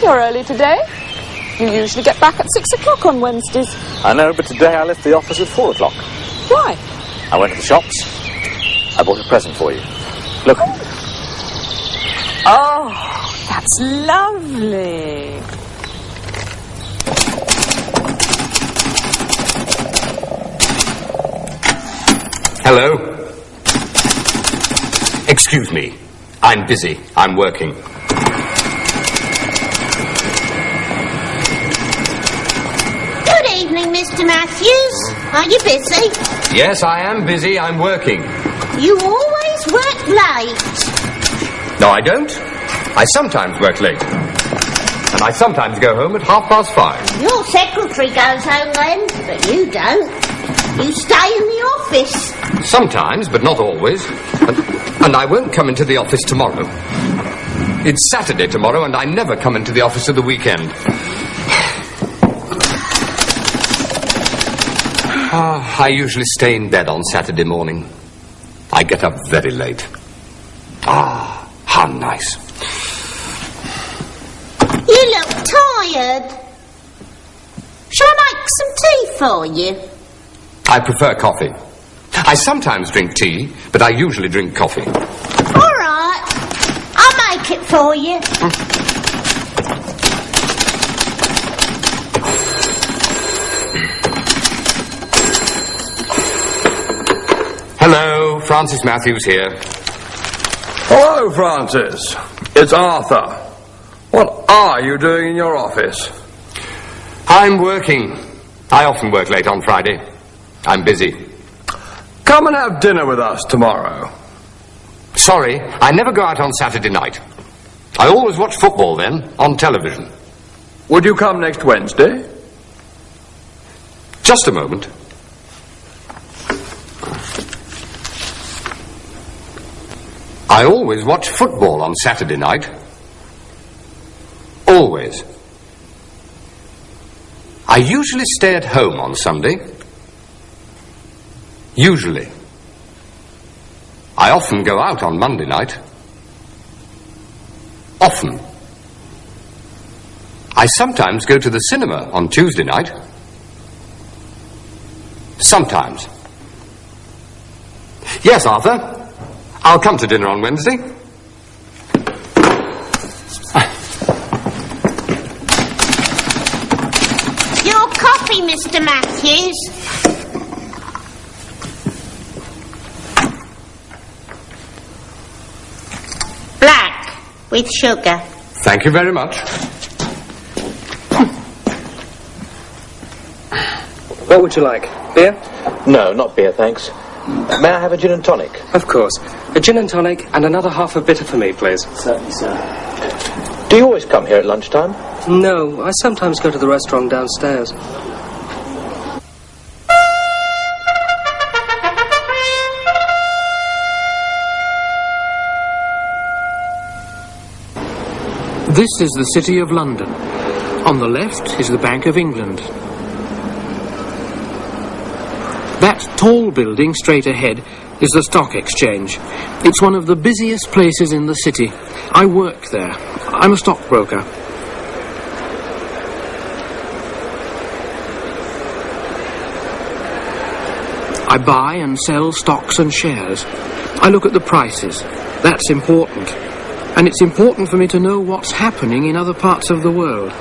you're early today. You usually get back at 6 o'clock on Wednesdays. I know, but today I left the office at 4 o'clock. Why? I went to the shops. I bought a present for you. Look. Oh, that's lovely. Hello? Excuse me. I'm busy. I'm working. Good evening, Mr. Matthews. Are you busy? Yes, I am busy. I'm working. You always work late. No, I don't. I sometimes work late. And I sometimes go home at 5:30. Your secretary goes home then, but you don't. You stay in the office. Sometimes, but not always. And I won't come into the office tomorrow. It's Saturday tomorrow, and I never come into the office at the weekend. I usually stay in bed on Saturday morning. I get up very late. How nice. You look tired. Shall I make some tea for you? I prefer coffee. I sometimes drink tea, but I usually drink coffee. All right. I'll make it for you. Hello, Francis Matthews here. Hello, Francis. It's Arthur. What are you doing in your office? I'm working. I often work late on Friday. I'm busy. Come and have dinner with us tomorrow. Sorry, I never go out on Saturday night. I always watch football then, on television. Would you come next Wednesday? Just a moment. I always watch football on Saturday night. Always. I usually stay at home on Sunday. Usually. I often go out on Monday night. Often. I sometimes go to the cinema on Tuesday night. Sometimes. Yes, Arthur. I'll come to dinner on Wednesday. Your coffee, Mr. Matthews. Black, with sugar. Thank you very much. What would you like? Beer? No, not beer, thanks. May I have a gin and tonic? Of course. A gin and tonic and another half a bitter for me, please. Certainly, sir. Do you always come here at lunchtime? No, I sometimes go to the restaurant downstairs. This is the City of London. On the left is the Bank of England. That tall building straight ahead is the Stock Exchange. It's one of the busiest places in the city. I work there. I'm a stockbroker. I buy and sell stocks and shares. I look at the prices. That's important. And it's important for me to know what's happening in other parts of the world.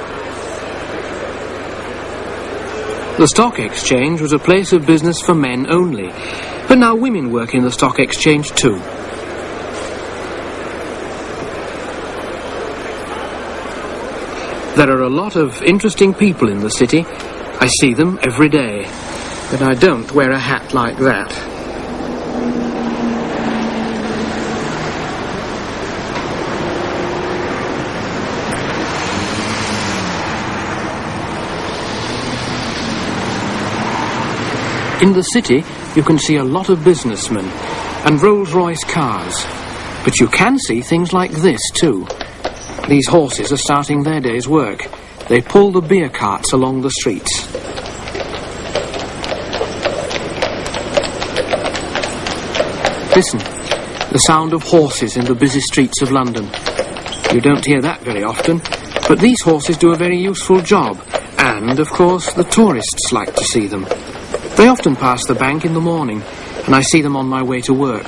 The Stock Exchange was a place of business for men only, but now women work in the Stock Exchange too. There are a lot of interesting people in the city. I see them every day, but I don't wear a hat like that. In the city, you can see a lot of businessmen and Rolls-Royce cars. But you can see things like this, too. These horses are starting their day's work. They pull the beer carts along the streets. Listen, the sound of horses in the busy streets of London. You don't hear that very often. But these horses do a very useful job, and, of course, the tourists like to see them. They often pass the bank in the morning, and I see them on my way to work.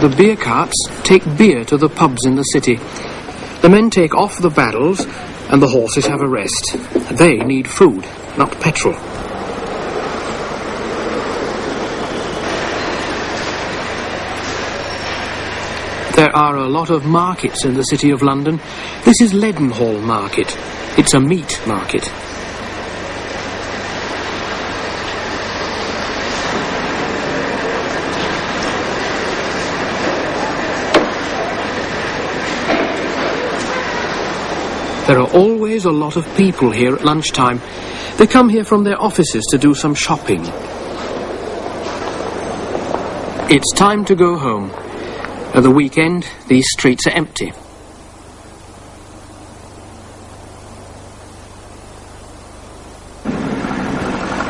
The beer carts take beer to the pubs in the city. The men take off the barrels and the horses have a rest. They need food, not petrol. There are a lot of markets in the City of London. This is Leadenhall Market. It's a meat market. There are always a lot of people here at lunchtime. They come here from their offices to do some shopping. It's time to go home. At the weekend, these streets are empty.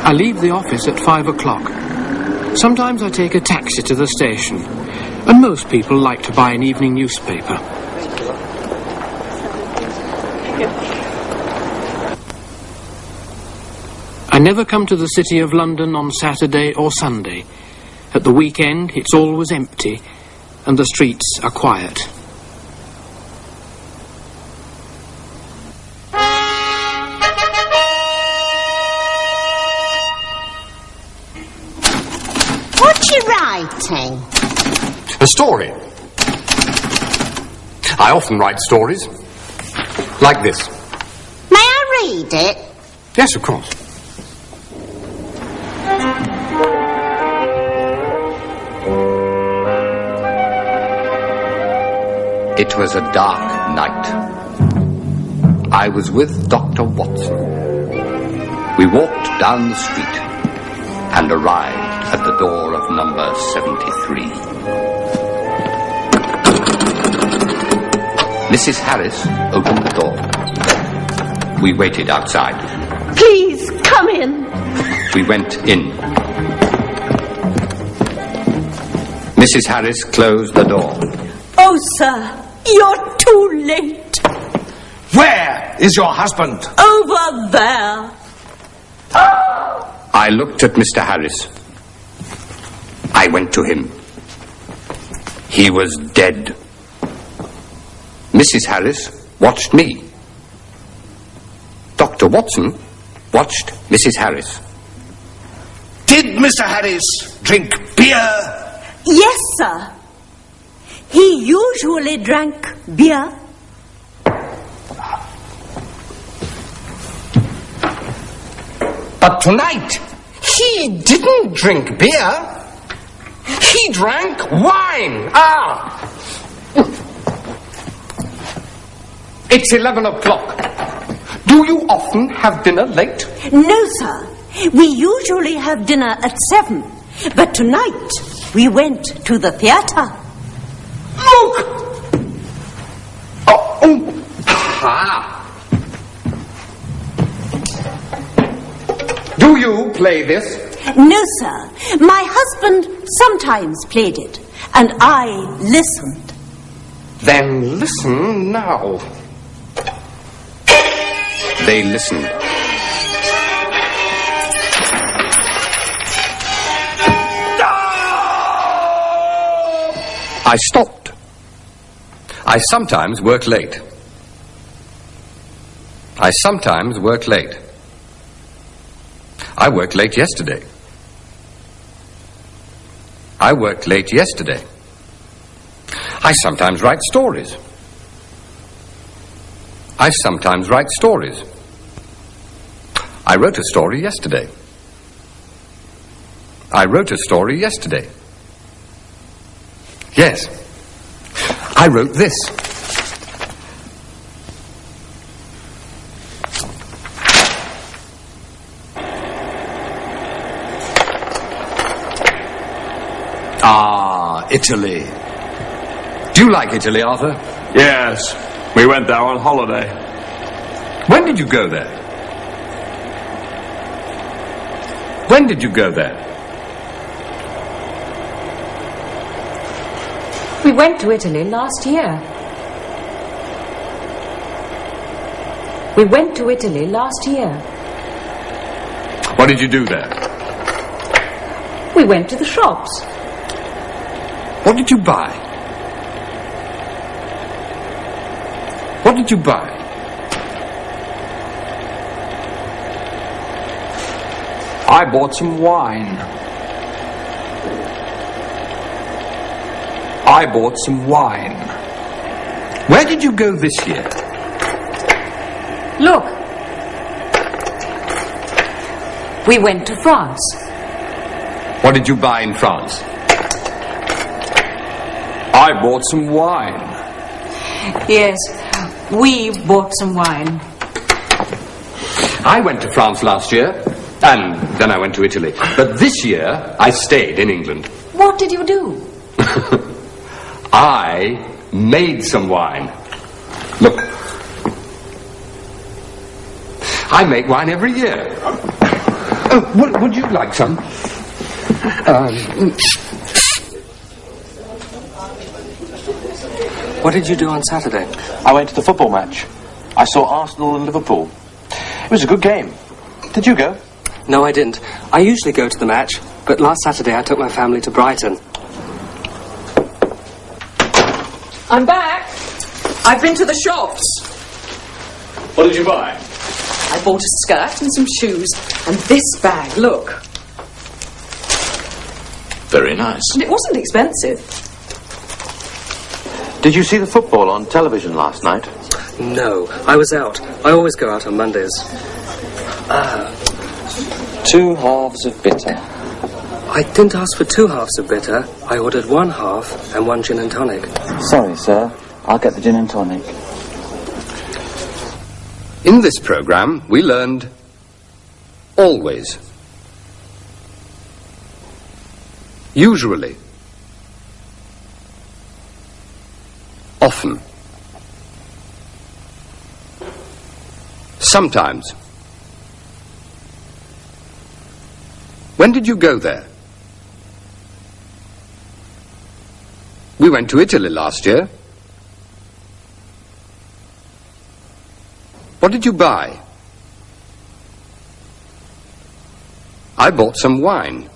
I leave the office at 5 o'clock. Sometimes I take a taxi to the station, and most people like to buy an evening newspaper. I never come to the City of London on Saturday or Sunday. At the weekend, it's always empty, and the streets are quiet. What you writing? A story. I often write stories. Like this. May I read it? Yes, of course. It was a dark night. I was with Dr. Watson. We walked down the street and arrived at the door of number 73. Mrs. Harris opened the door. We waited outside. Please, come in. We went in. Mrs. Harris closed the door. Oh, sir, you're too late. Where is your husband? Over there. I looked at Mr. Harris. I went to him. He was dead. Mrs. Harris watched me. Dr. Watson watched Mrs. Harris. Did Mr. Harris drink beer? Yes, sir. He usually drank beer. But tonight, he didn't drink beer. He drank wine. It's 11 o'clock. Do you often have dinner late? No, sir. We usually have dinner at 7. But tonight, we went to the theatre. Look! Ha! Do you play this? No, sir. My husband sometimes played it, and I listened. Then listen now. They listened. I stopped. I sometimes work late. I sometimes work late. I worked late yesterday. I worked late yesterday. I sometimes write stories. I sometimes write stories. I wrote a story yesterday. I wrote a story yesterday. Yes. I wrote this. Italy. Do you like Italy, Arthur? Yes, We went there on holiday. When did you go there? When did you go there? We went to Italy last year. We went to Italy last year. What did you do there? We went to the shops. What did you buy? What did you buy? I bought some wine. I bought some wine. Where did you go this year? Look. We went to France. What did you buy in France? I bought some wine. Yes, we bought some wine. I went to France last year, and then I went to Italy. But this year, I stayed in England. What did you do? I made some wine. Look. I make wine every year. Would you like some? What did you do on Saturday? I went to the football match. I saw Arsenal and Liverpool. It was a good game. Did you go? No, I didn't. I usually go to the match, but last Saturday I took my family to Brighton. I'm back. I've been to the shops. What did you buy? I bought a skirt and some shoes. And this bag, look. Very nice. And it wasn't expensive. Did you see the football on television last night? No, I was out. I always go out on Mondays. 2 halves of bitter. I didn't ask for 2 halves of bitter. I ordered 1 half and 1 gin and tonic. Sorry, sir. I'll get the gin and tonic. In this program, we learned always, usually, often, sometimes. When did you go there? We went to Italy last year. What did you buy? I bought some wine.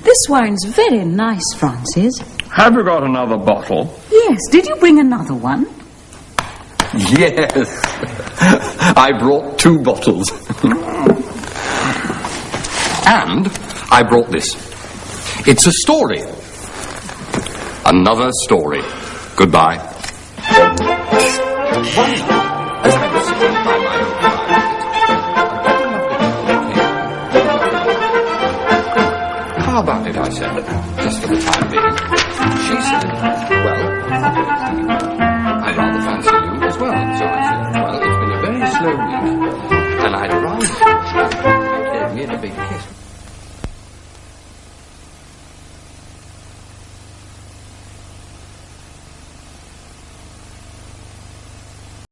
This wine's very nice, Francis. Have you got another bottle? Yes, did you bring another one? Yes. I brought 2 bottles. And I brought this. It's a story. Another story. Goodbye. One night, as I was sitting by my own fire, how about it, I said, just for the time being. She said, well, I rather fancy you as well. So I said, well, it's been a very slow week, and I'd rather... She gave me a big kiss.